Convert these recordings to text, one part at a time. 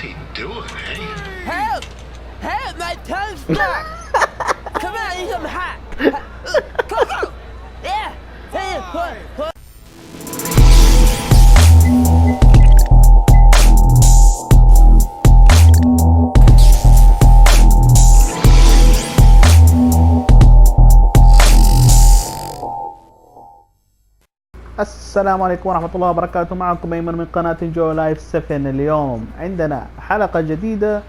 he doing, eh? Help! Help! My tongue's stuck! Come on, need some hot! Go, go! Yeah! Hey, pull. السلام عليكم ورحمة الله وبركاته. معكم أيمن من قناة جو لايف 7. اليوم عندنا حلقة جديدة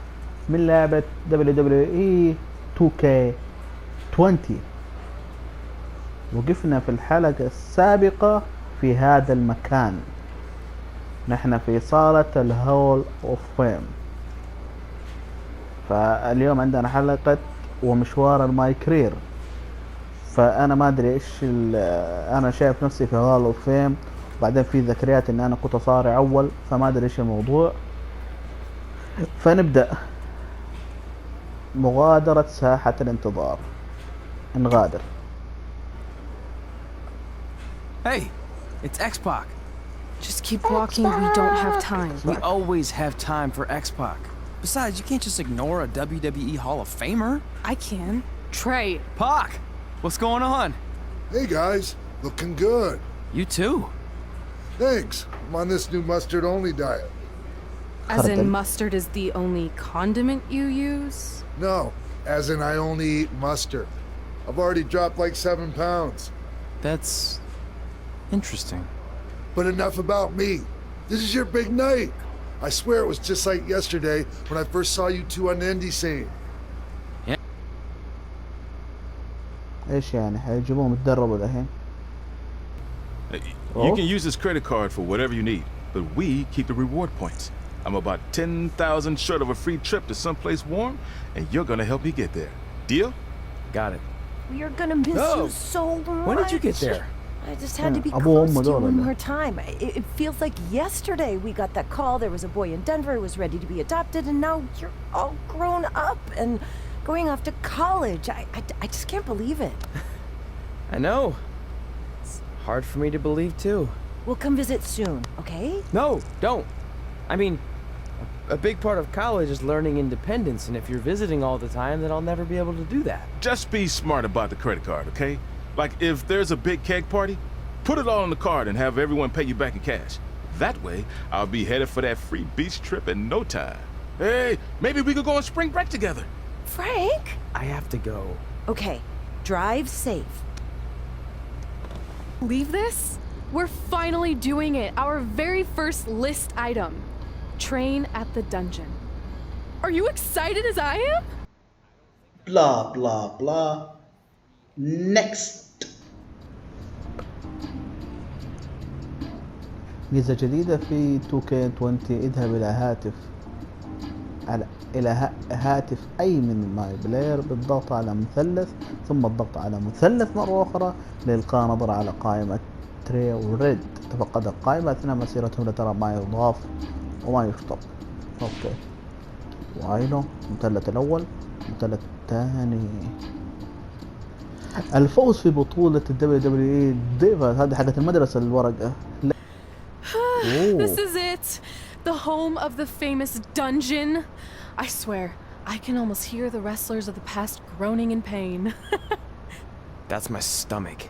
من لعبة WWE 2K20. وقفنا في الحلقة السابقة في هذا المكان، نحن في صالة الهول اوف فيم. فاليوم عندنا حلقة ومشوار الماي كرير. فانا ما ادري ايش انا شايف نفسي في هول اوف فيم، وبعدين في ذكريات ان انا كنت صارع اول، فما ادري ايش الموضوع. فنبدأ مغادرة ساحة الانتظار. نغادر. Hey, it's X-Pac. Just keep walking, we don't have time. We always have time for X-Pac. Besides, you can't just ignore a WWE Hall of Famer. I can. Trey. Pac, what's going on? Hey guys, looking good. You too. Thanks. I'm on this new mustard-only diet. As in mustard is the only condiment you use? No, as in I only eat mustard. I've already dropped like 7 pounds. That's interesting. But enough about me. This is your big night. I swear it was just like yesterday when I first saw you two on the indie scene. ايش يعني حيجيبوهم يتدربوا الحين؟ You can use this credit card for whatever you need, but we keep the reward points. I'm about 10,000 short of a free trip to someplace warm, and you're gonna help me get there. Deal? Got it. We are gonna miss you so much. When did you get there? I just had to be Abu close to you Omar one more time. It feels like yesterday we got that call. There was a boy in Denver who was ready to be adopted, and now you're all grown up and going off to college. I just can't believe it. I know. It's hard for me to believe too. We'll come visit soon, okay? No, don't. I mean, a big part of college is learning independence, and if you're visiting all the time, then I'll never be able to do that. Just be smart about the credit card, okay? Like, if there's a big keg party, put it all on the card and have everyone pay you back in cash. That way, I'll be headed for that free beach trip in no time. Hey, maybe we could go on spring break together. Frank? I have to go. Okay, drive safe. Leave this? We're finally doing it. Our very first list item. Train at the dungeon. Are you excited as I am? blah blah blah. Next. ميزة جديدة في 2K20. اذهب إلى هاتف أي من الماي بلاير بالضغط على مثلث، ثم الضغط على مثلث مرة أخرى لإلقاء نظرة على قائمة تري وريد. تفقد القائمة أثناء مسيرتهم لترى ما يضاف وما يشطب. أوكي، وعينه مثلث الأول، مثلث الثاني. الفوز في بطولة WWE ديفا. هذه حقت المدرسة الورقة. This is it. The home of the famous dungeon. I swear, I can almost hear the wrestlers of the past groaning in pain. That's my stomach.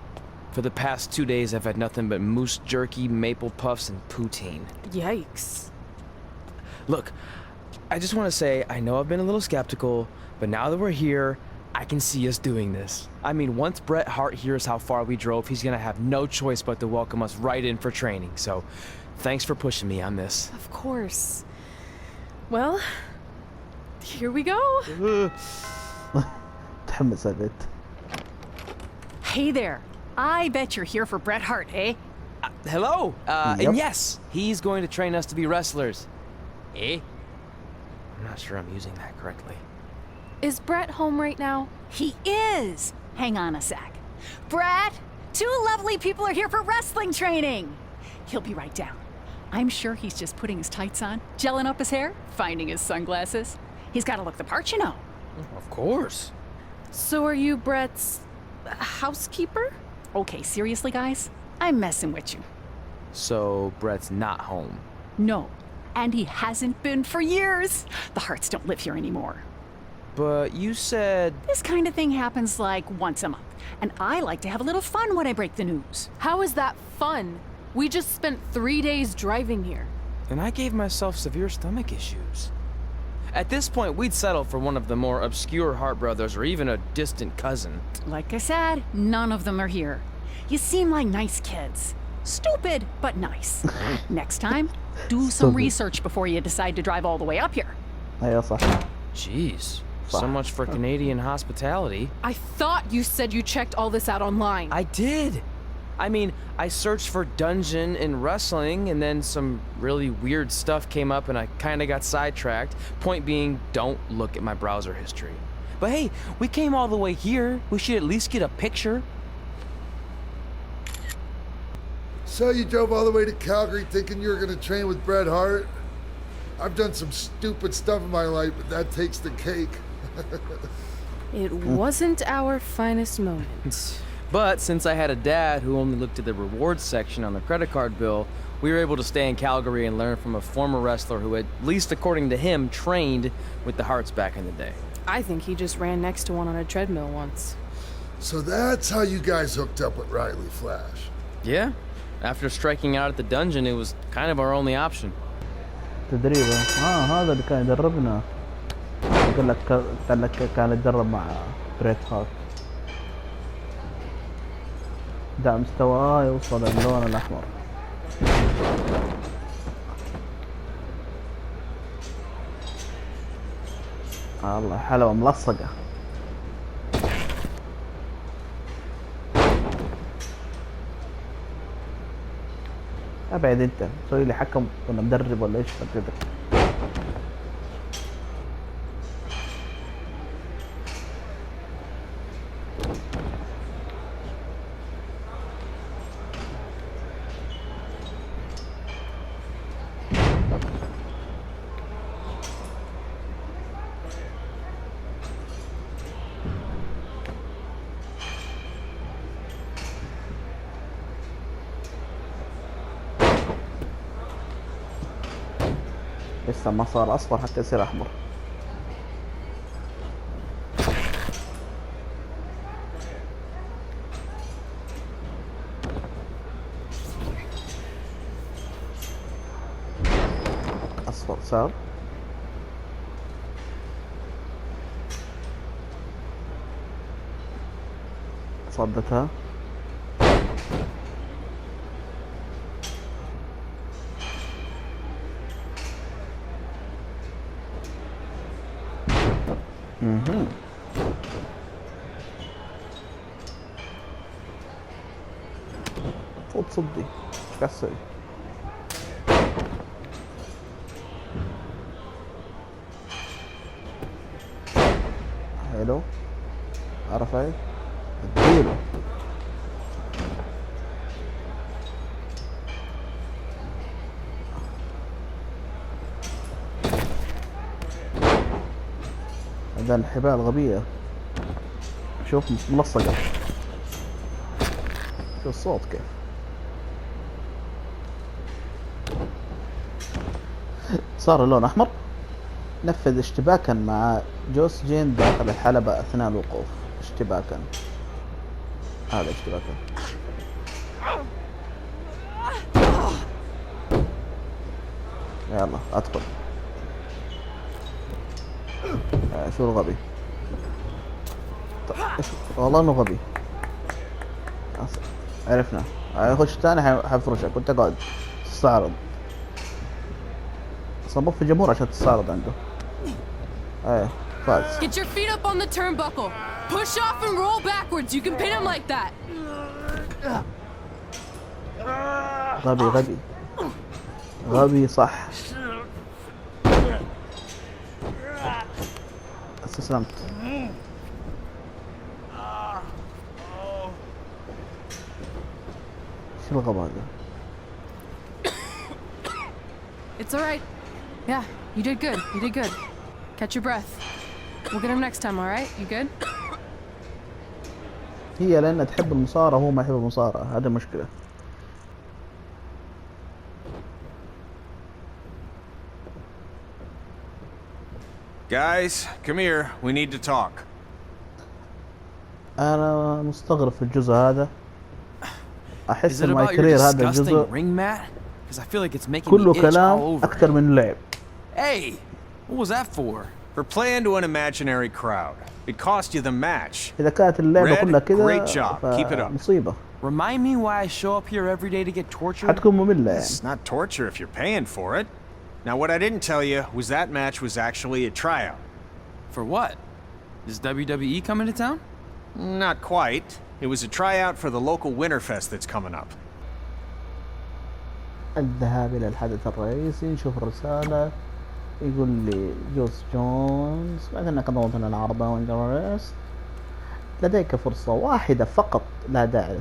For the past 2 days, I've had nothing but moose jerky, maple puffs, and poutine. Yikes. Look, I just want to say, I know I've been a little skeptical, but now that we're here, I can see us doing this. I mean, once Bret Hart hears how far we drove, he's gonna have no choice but to welcome us right in for training. So, thanks for pushing me on this. Of course. Well, here we go. تحمس البيت. Hey there. I bet you're here for Bret Hart, eh? Hello! Yep. And yes, he's going to train us to be wrestlers. Eh? I'm not sure I'm using that correctly. Is Bret home right now? He is! Hang on a sec. Bret, 2 lovely people are here for wrestling training. He'll be right down. I'm sure he's just putting his tights on, gelling up his hair, finding his sunglasses. He's got to look the part, you know. Of course. So are you Bret's housekeeper? Okay, seriously, guys? I'm messing with you. So, Bret's not home. No, And he hasn't been for years. The Harts don't live here anymore. But you said... This kind of thing happens like once a month. And I like to have a little fun when I break the news. How is that fun? We just spent 3 days driving here. And I gave myself severe stomach issues. At this point, we'd settle for one of the more obscure Hart brothers or even a distant cousin. Like I said, none of them are here. You seem like nice kids. Stupid, but nice. Next time, do some research before you decide to drive all the way up here. ايوه صح. Jeez. So much for Canadian hospitality. I thought you said you checked all this out online. I did. I mean, I searched for dungeon and wrestling, and then some really weird stuff came up and I kinda got sidetracked. Point being, don't look at my browser history. But hey, we came all the way here. We should at least get a picture. So you drove all the way to Calgary thinking you were gonna train with Bret Hart? I've done some stupid stuff in my life, but that takes the cake. It wasn't our finest moment. But since I had a dad who only looked at the rewards section on the credit card bill, we were able to stay in Calgary and learn from a former wrestler who, at least according to him, trained with the Harts back in the day. I think he just ran next to one on a treadmill once. So that's how you guys hooked up with Riley Flash. Yeah. After striking out at the dungeon, it was kind of our only option. تدريبه هذا اللي كان يدربنا. قال لك كان يتدرب مع بريت هارت. ده مستواه يوصل اللون الأحمر. الله حلوة ملصقة. ابعد انت سوي لي حكم ولا مدرب ولا ايش كده. لسه ما صار اصفر حتى يصير احمر. اصفر صار. صدتها. فوت صدي ايش قاعد تسوي؟ حلو عرفت اديله هذا الحبال غبية شوف ملصقة شوف الصوت كيف صار اللون أحمر. نفذ اشتباكا مع جوس جين داخل الحلبة أثناء الوقوف. اشتباكا هذا اشتباكا. يلا ادخل. شو الغبي؟ والله انه غبي. عرفنا. خش تاني حفرشك وانت قاعد تستعرض. صبب في جمهور عشان تستعرض عنده. ايه فاز. Get your feet up on the turnbuckle. Push off and roll backwards. You can pin him like that. غبي غبي. غبي صح. استسلمت. شو الغباء هذا؟ It's all right. Yeah, you did good. You did good. Catch your breath. We'll get him next time, all right? You good? هي لأنها تحب المصارعة وهو ما يحب المصارعة، هذا مشكلة. Guys, come here. We need to talk. انا مستغرب في الجزء هذا. Is احس it الماي about your كارير هذا disgusting الجزء ring mat? Because I feel like it's making كله me itch all كلام over. اكثر من لعب. Hey, what was that for? For playing to an imaginary crowd. It cost you the match. اذا كانت اللعبة Red, كلها كذا great job. Keep it up. فمصيبة. Remind me why I show up here every day to get tortured? حتكون مملة يعني. It's not torture if you're paying for it. Now, what I didn't tell you was that match was actually a tryout. For what? Is WWE coming to town? Not quite. It was a tryout for the local Winterfest that's coming up. الذهاب إلى الحدث الرئيسي. نشوف الرسالة. يقول لي جوز جونز بعد أنك ضغطت على العرضة وانجرست. لديك فرصة واحدة فقط، لا داعي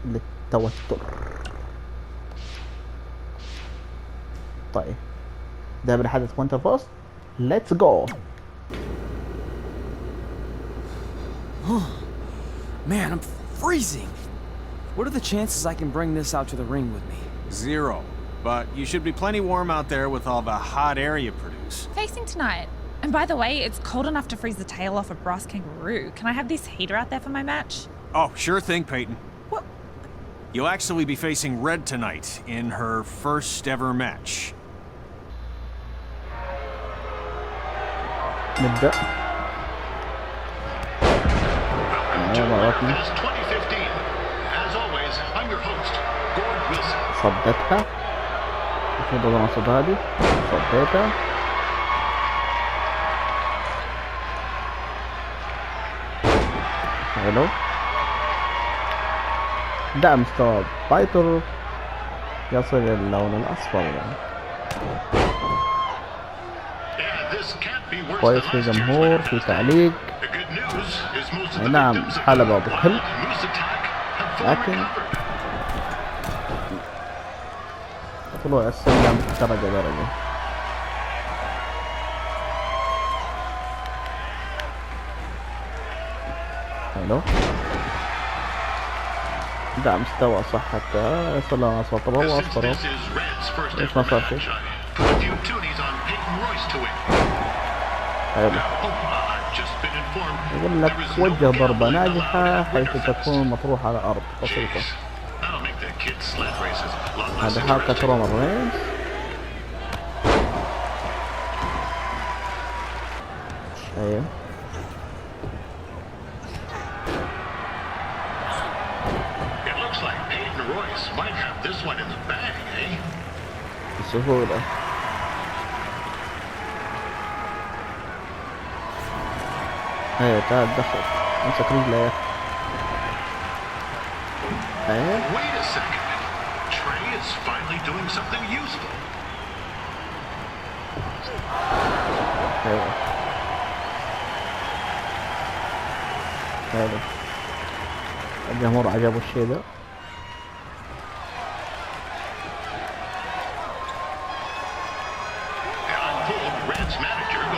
للتوتر. طيب ذهاب إلى حدث وينترفست. Let's go. Man, I'm freezing. What are the chances I can bring this out to the ring with me? 0. But you should be plenty warm out there with all the hot air you produce. Facing tonight. And by the way, it's cold enough to freeze the tail off a brass kangaroo. Can I have this heater out there for my match? Oh, sure thing, Peyton. What? You'll actually be facing Red tonight in her first ever match. نبدأ. صدتها. المفروض اضغط الصوت هذه. صديتها. حلو. ده مستوى بايتر يصل إلى اللون الأصفر. كويس في جمهور، في تعليق. نعم حلبة بكل، لكن طلوع السلم درجة. حلو. ده مستوى صح حتى يصل لنا أصفر. طب هو أصفر ليش ما صار شيء؟ حلو. يقول لك وجه ضربة ناجحة حيث تكون مطروحة على الأرض بسيطة. هذا حركة رومان رينز. ايوه بسهولة. ايوه تعال دخل امسك رجله يا ايوه. ايوه حلو. الجمهور عجبه الشيء ده.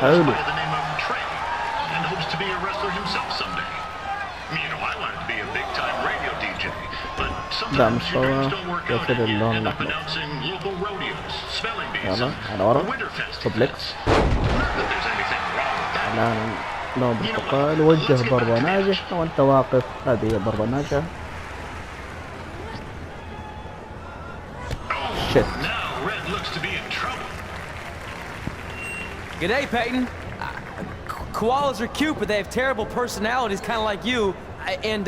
حلو. ده مستوى يصل اللون الأحمر. يلا على ورا سوبلكس. الآن لون برتقال. وجه ضربة ناجحة وانت واقف. هذه هي ضربة ناجحة. شت. G'day, Peyton. Koalas are cute, but they have terrible personalities, kind of like you. And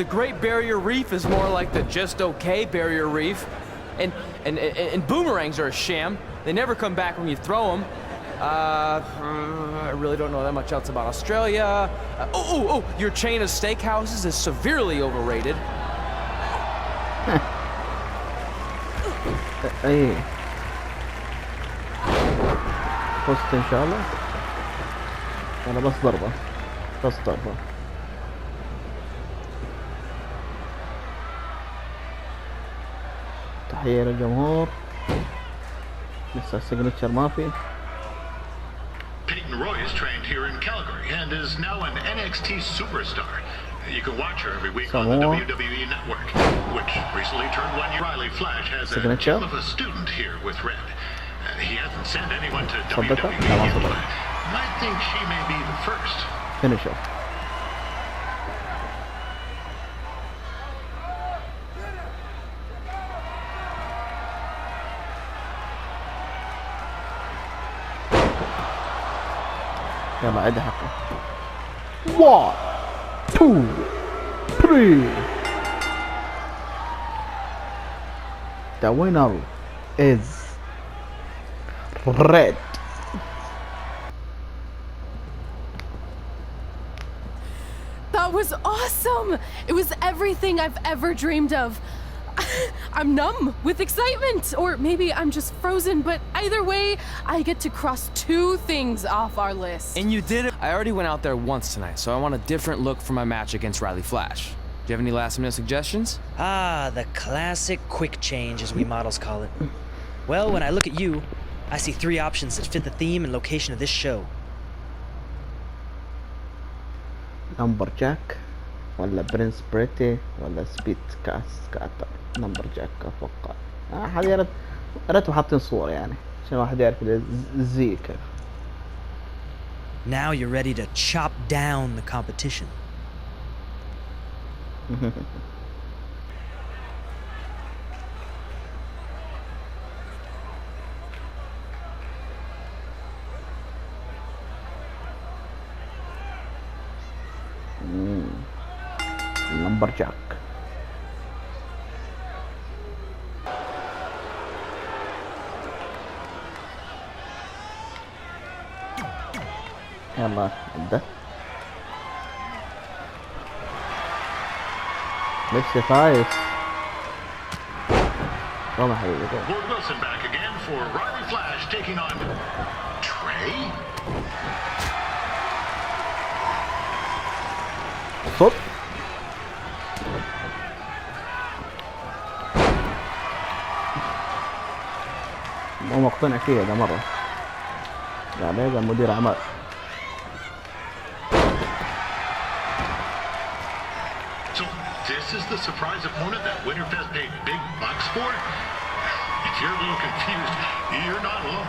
the Great Barrier Reef is more like the just okay Barrier Reef. And boomerangs are a sham. They never come back when you throw them. I really don't know that much else about Australia. Your chain of steakhouses is severely overrated. ايه فزت ان شاء الله. انا بس ضربة بس ضربة. تحية للجمهور. لسه السيجنتشر ما في. Peyton Roy is trained here in Calgary and is now an NXT superstar. You can watch her every week on the WWE Network, which recently turned 1 year. Riley Flash has a gem of a student here with Red. He hasn't sent anyone to صدقها؟ WWE لا ما yet, but صدقها. I think she may be the first. فينيشر. يلا عد حقه. 1 2 3. The winner is red. That was awesome! It was everything I've ever dreamed of. I'm numb with excitement, or maybe I'm just frozen, but either way, I get to cross 2 things off our list. And you did it. I already went out there once tonight, so I want a different look for my match against Riley Flash. Do you have any last-minute suggestions? Ah, the classic quick change, as we models call it. Well, when I look at you, I see 3 options that fit the theme and location of this show. نمبر جاك ولا برنس بريتي ولا سبيد كاتر. نمبر جاك اتوقع. هذه يا ريت حاطين صورة يعني عشان الواحد يعرف الزي كيف. Now you're ready to chop down the competition. نمبر جاك. يلا ابدأ. نفسي خايف. والله حبيبي. Lord Wilson back again for Riley Flash taking on Trey. صوت. مو مقتنع فيه هذا مرة. يعني هذا مدير أعمال. So this is the surprise opponent that Winterfest paid big bucks for? If you're a little confused, you're not alone.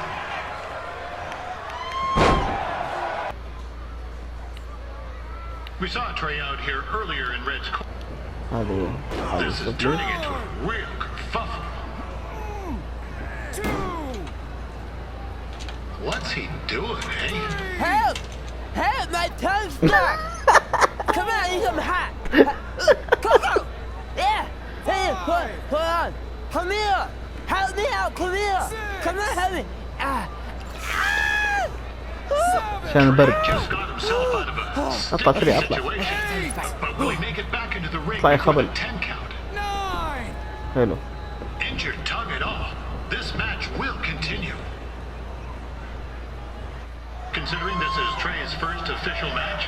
We saw Trey out here earlier in Red's corner. This is turning into a real kerfuffle. What's he doing, eh? Help! Help! My tongue's stuck! Come on, I need some hot! Coco! Yeah! Hey, hold on! Come here! Help me out! Come here! Come on, help me! عشان البرد. Just got himself out of a اطلع سريع sticky اطلع. situation. But will he make it back into the ring اطلعي before خبل. the 10 count? حلو. Injured tongue at all. This match will continue. Considering this is Trey's first official match,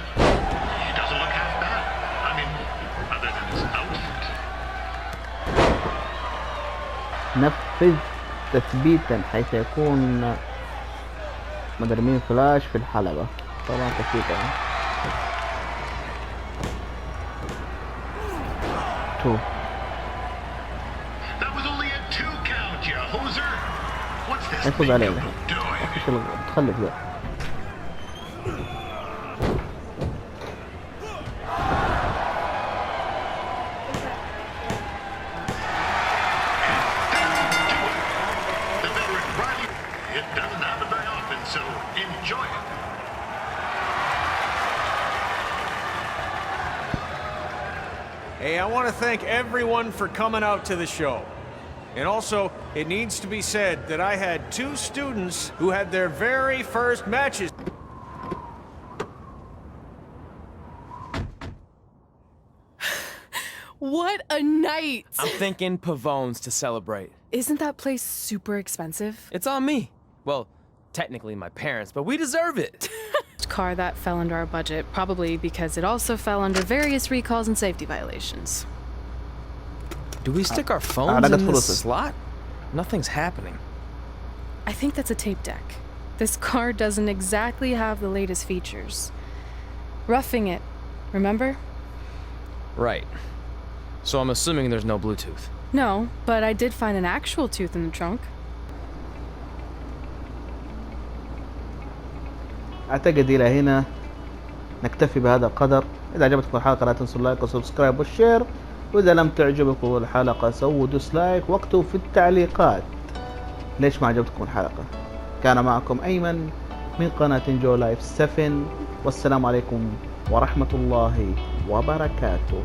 he doesn't look half bad. I mean, other than his outfit. نفذ تثبيتا حيث يكون مدرمين فلاش في الحلبة. طبعا تثبيتا 2. That was only a 2 count, you hoser. What's this يفوز thing علينا. you're doing? ايش تخلف ذا. The veteran Riley, it doesn't happen very often, so enjoy it. Hey, I want to thank everyone for coming out to the show. And also, it needs to be said that I had 2 students who had their very first matches. What a night! I'm thinking Pavone's to celebrate. Isn't that place super expensive? It's on me. Well, technically my parents, but we deserve it. Car that fell under our budget, probably because it also fell under various recalls and safety violations. Do we stick our phones in this slot? Nothing's happening. I think that's a tape deck. This car doesn't exactly have the latest features. Roughing it, remember? Right. So I'm assuming there's no Bluetooth. No, but I did find an actual tooth in the trunk. اعتقد الى هنا نكتفي بهذا القدر. اذا عجبتكم الحلقة لا تنسوا اللايك والسبسكرايب والشير، واذا لم تعجبكم الحلقة سووا ديسلايك واكتبوا في التعليقات ليش ما عجبتكم الحلقة. كان معكم ايمن من قناة جو لايف 7، والسلام عليكم ورحمة الله وبركاته.